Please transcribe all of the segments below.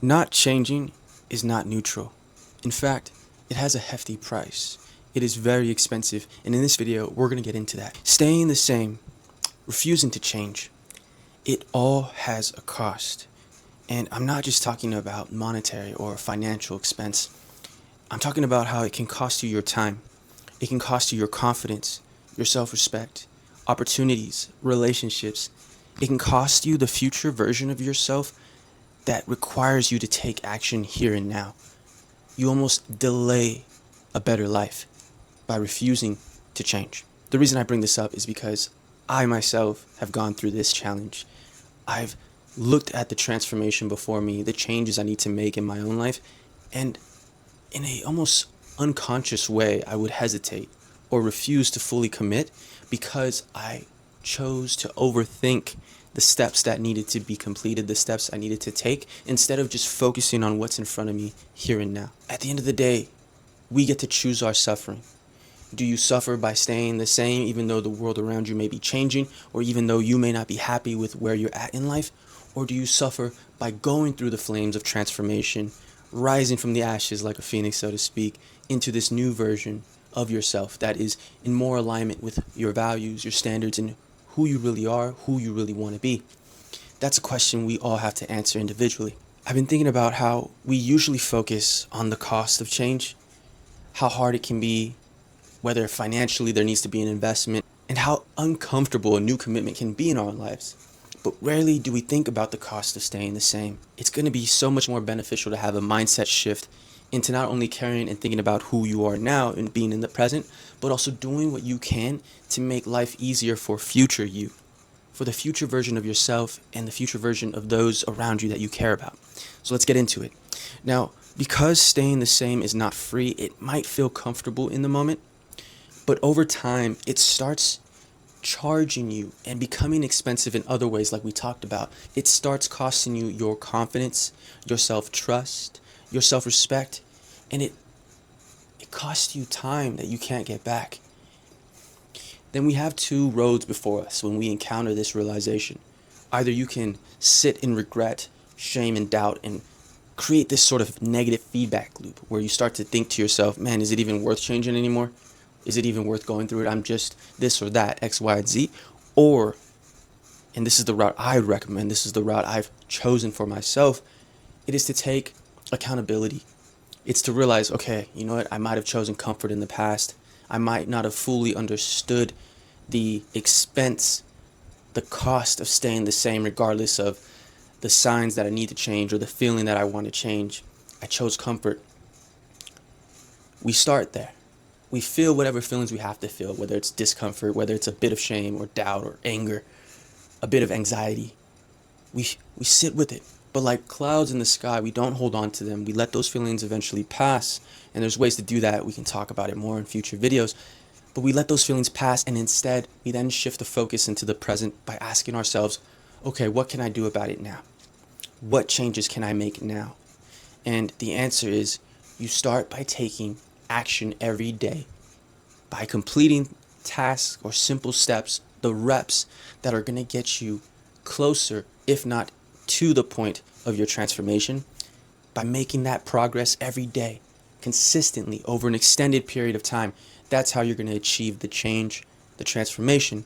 Not changing is not neutral. In fact, it has a hefty price. It is very expensive, and in this video, we're going to get into that. Staying the same, refusing to change, it all has a cost. And I'm not just talking about monetary or financial expense. I'm talking about how it can cost you your time. It can cost you your confidence, your self-respect, opportunities, relationships. It can cost you the future version of yourself that requires you to take action here and now. You almost delay a better life by refusing to change. The reason I bring this up is because I myself have gone through this challenge. I've looked at the transformation before me, the changes I need to make in my own life, and in a almost unconscious way, I would hesitate or refuse to fully commit because I chose to overthink the steps that needed to be completed, the steps I needed to take, instead of just focusing on what's in front of me here and now. At the end of the day, we get to choose our suffering. Do you suffer by staying the same even though the world around you may be changing, or even though you may not be happy with where you're at in life? Or do you suffer by going through the flames of transformation, rising from the ashes like a phoenix, so to speak, into this new version of yourself that is in more alignment with your values, your standards, and who you really are, who you really want to be? That's a question we all have to answer individually. I've been thinking about how we usually focus on the cost of change, how hard it can be, whether financially there needs to be an investment, and how uncomfortable a new commitment can be in our lives. But rarely do we think about the cost of staying the same. It's going to be so much more beneficial to have a mindset shift into not only caring and thinking about who you are now and being in the present, but also doing what you can to make life easier for future you, for the future version of yourself and the future version of those around you that you care about. So let's get into it. Now, because staying the same is not free, it might feel comfortable in the moment, but over time, it starts charging you and becoming expensive in other ways like we talked about. It starts costing you your confidence, your self-trust, your self-respect, and it costs you time that you can't get back. Then we have two roads before us when we encounter this realization. Either you can sit in regret, shame, and doubt and create this sort of negative feedback loop where you start to think to yourself, man, is it even worth changing anymore? Is it even worth going through it? I'm just this or that, X, Y, and Z. Or, and this is the route I recommend, this is the route I've chosen for myself, it is to take accountability. It's to realize, okay, you know what, I might have chosen comfort in the past. I might not have fully understood the expense, the cost of staying the same regardless of the signs that I need to change or the feeling that I want to change. I chose comfort. We start there. We feel whatever feelings we have to feel, whether it's discomfort, whether it's a bit of shame or doubt or anger, a bit of anxiety. We sit with it. But like clouds in the sky, we don't hold on to them. We let those feelings eventually pass. And there's ways to do that. We can talk about it more in future videos. But we let those feelings pass, and instead, we then shift the focus into the present by asking ourselves, okay, what can I do about it now? What changes can I make now? And the answer is, you start by taking action every day, by completing tasks or simple steps, the reps that are going to get you closer, if not to the point of your transformation. By making that progress every day, consistently over an extended period of time, that's how you're going to achieve the change, the transformation.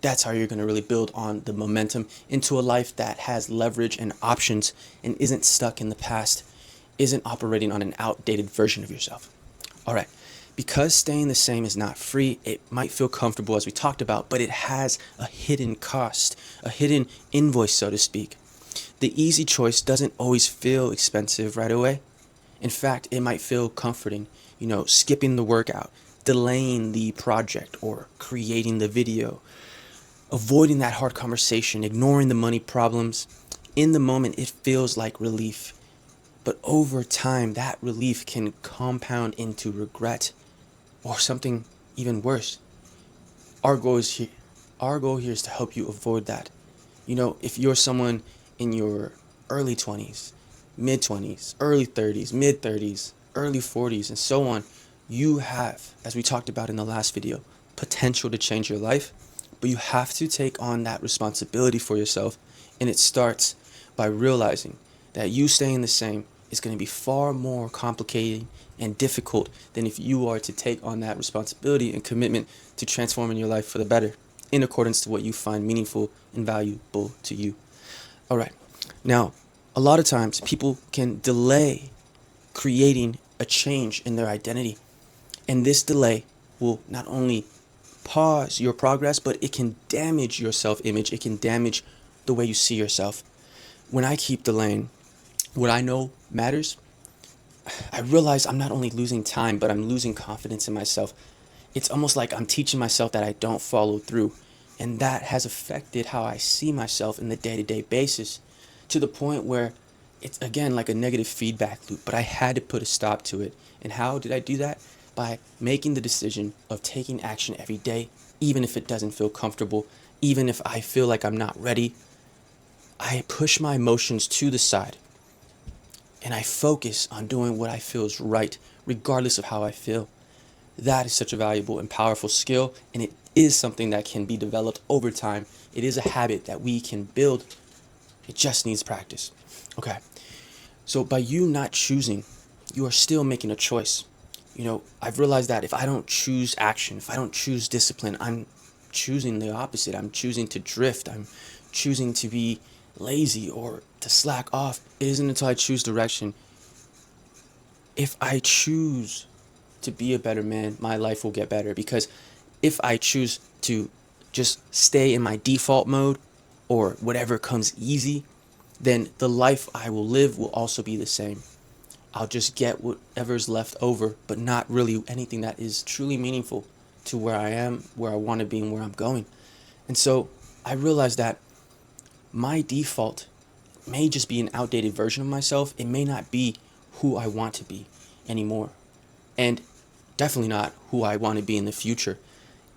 That's how you're going to really build on the momentum into a life that has leverage and options and isn't stuck in the past, isn't operating on an outdated version of yourself. All right, because staying the same is not free, it might feel comfortable as we talked about, but it has a hidden cost, a hidden invoice, so to speak. The easy choice doesn't always feel expensive right away. In fact, it might feel comforting, skipping the workout, delaying the project, or creating the video, avoiding that hard conversation, ignoring the money problems. In the moment, it feels like relief. But over time, that relief can compound into regret or something even worse. Our goal here is to help you avoid that. If you're someone in your early 20s, mid 20s, early 30s, mid 30s, early 40s, and so on, you have, as we talked about in the last video, potential to change your life, but you have to take on that responsibility for yourself, and it starts by realizing that you staying the same is going to be far more complicated and difficult than if you are to take on that responsibility and commitment to transforming your life for the better in accordance to what you find meaningful and valuable to you. All right. Now, a lot of times people can delay creating a change in their identity. And this delay will not only pause your progress, but it can damage your self-image. It can damage the way you see yourself. When I keep delaying what I know matters, I realize I'm not only losing time, but I'm losing confidence in myself. It's almost like I'm teaching myself that I don't follow through. And that has affected how I see myself in the day-to-day basis, to the point where it's, again, like a negative feedback loop. But I had to put a stop to it. And how did I do that? By making the decision of taking action every day, even if it doesn't feel comfortable, even if I feel like I'm not ready. I push my emotions to the side and I focus on doing what I feel is right, regardless of how I feel. That is such a valuable and powerful skill, and it is something that can be developed over time. It is a habit that we can build. It just needs practice. Okay, so by you not choosing, you are still making a choice. I've realized that if I don't choose action, if I don't choose discipline, I'm choosing the opposite. I'm choosing to drift. I'm choosing to be lazy or to slack off. It isn't until I choose direction. If I choose to be a better man, my life will get better. Because if I choose to just stay in my default mode or whatever comes easy, then the life I will live will also be the same. I'll just get whatever's left over, but not really anything that is truly meaningful to where I am, where I want to be, and where I'm going. And so I realized that my default may just be an outdated version of myself. It may not be who I want to be anymore. And definitely not who I want to be in the future.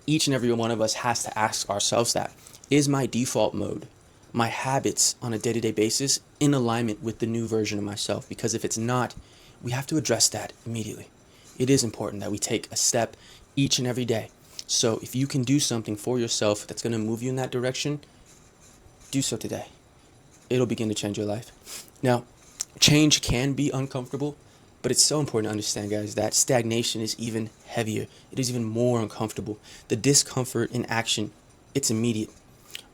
Each and every one of us has to ask ourselves that. Is my default mode, my habits on a day-to-day basis, in alignment with the new version of myself? Because if it's not, we have to address that immediately. It is important that we take a step each and every day. So if you can do something for yourself that's going to move you in that direction, do so today. It'll begin to change your life. Now, change can be uncomfortable, but it's so important to understand, guys, that stagnation is even heavier. It is even more uncomfortable. The discomfort in action, it's immediate,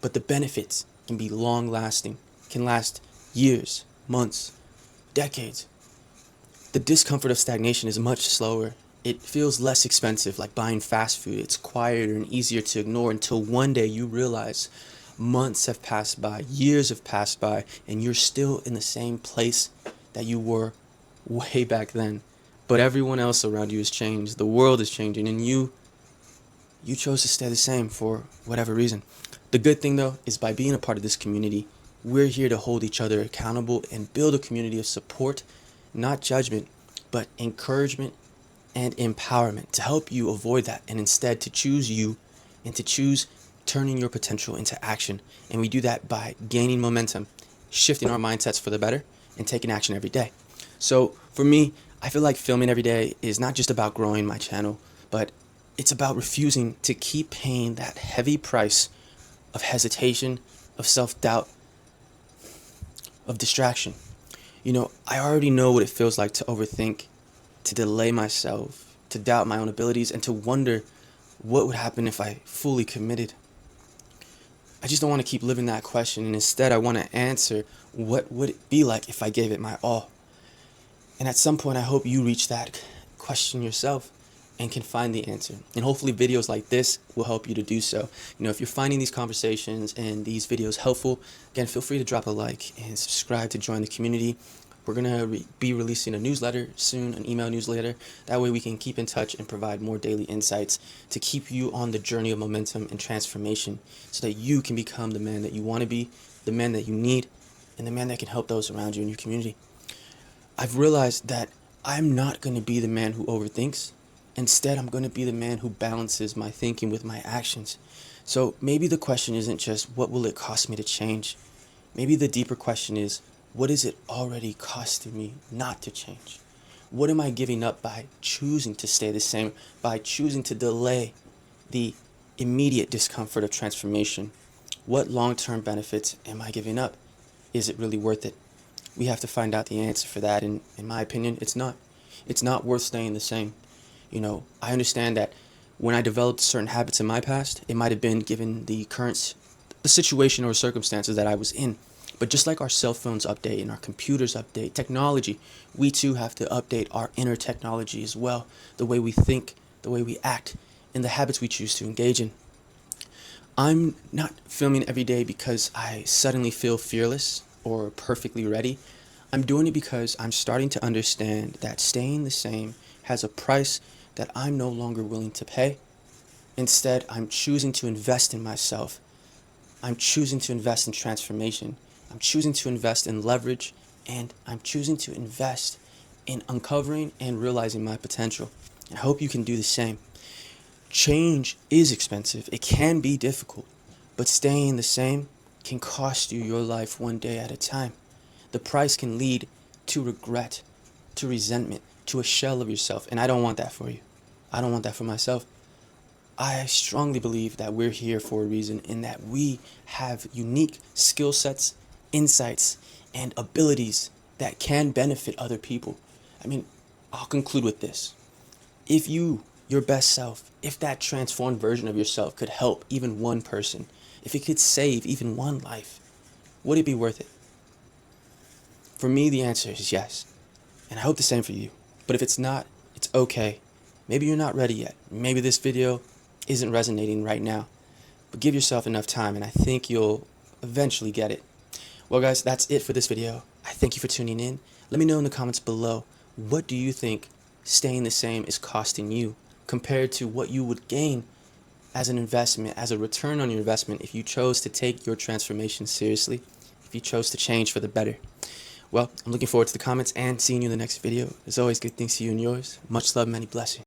but the benefits can be long-lasting, can last years, months, decades. The discomfort of stagnation is much slower. It feels less expensive, like buying fast food. It's quieter and easier to ignore until one day you realize months have passed by, years have passed by, and you're still in the same place that you were way back then. But everyone else around you has changed. The world is changing, and you chose to stay the same for whatever reason. The good thing, though, is by being a part of this community, we're here to hold each other accountable and build a community of support, not judgment, but encouragement and empowerment to help you avoid that, and instead to choose you and to choose turning your potential into action. And we do that by gaining momentum, shifting our mindsets for the better, and taking action every day. So for me, I feel like filming every day is not just about growing my channel, but it's about refusing to keep paying that heavy price of hesitation, of self-doubt, of distraction. I already know what it feels like to overthink, to delay myself, to doubt my own abilities, and to wonder what would happen if I fully committed. I just don't want to keep living that question, and instead I want to answer, what would it be like if I gave it my all? And at some point I hope you reach that question yourself and can find the answer. And hopefully videos like this will help you to do so. If you're finding these conversations and these videos helpful, again, feel free to drop a like and subscribe to join the community. We're going to be releasing a newsletter soon, an email newsletter. That way we can keep in touch and provide more daily insights to keep you on the journey of momentum and transformation so that you can become the man that you want to be, the man that you need, and the man that can help those around you in your community. I've realized that I'm not going to be the man who overthinks. Instead, I'm going to be the man who balances my thinking with my actions. So maybe the question isn't just, what will it cost me to change? Maybe the deeper question is, what is it already costing me not to change? What am I giving up by choosing to stay the same, by choosing to delay the immediate discomfort of transformation? What long-term benefits am I giving up? Is it really worth it? we have to find out the answer for that. And in my opinion, it's not. It's not worth staying the same. You know, I understand that when I developed certain habits in my past, it might have been given the situation or circumstances that I was in. But just like our cell phones update and our computers update, technology, we too have to update our inner technology as well. The way we think, the way we act, and the habits we choose to engage in. I'm not filming every day because I suddenly feel fearless or perfectly ready. I'm doing it because I'm starting to understand that staying the same has a price that I'm no longer willing to pay. Instead, I'm choosing to invest in myself. I'm choosing to invest in transformation. I'm choosing to invest in leverage, and I'm choosing to invest in uncovering and realizing my potential. I hope you can do the same. Change is expensive. It can be difficult, but staying the same can cost you your life one day at a time. The price can lead to regret, to resentment, to a shell of yourself, and I don't want that for you. I don't want that for myself. I strongly believe that we're here for a reason and that we have unique skill sets, insights, and abilities that can benefit other people. I mean, I'll conclude with this. If you, your best self, if that transformed version of yourself could help even one person, if it could save even one life, would it be worth it? For me, the answer is yes. And I hope the same for you. But if it's not, it's okay. Maybe you're not ready yet. Maybe this video isn't resonating right now. But give yourself enough time and I think you'll eventually get it. Well guys, that's it for this video. I thank you for tuning in. Let me know in the comments below, what do you think staying the same is costing you compared to what you would gain as an investment, as a return on your investment if you chose to take your transformation seriously, if you chose to change for the better. Well, I'm looking forward to the comments and seeing you in the next video. As always, good things to you and yours. Much love, many blessings.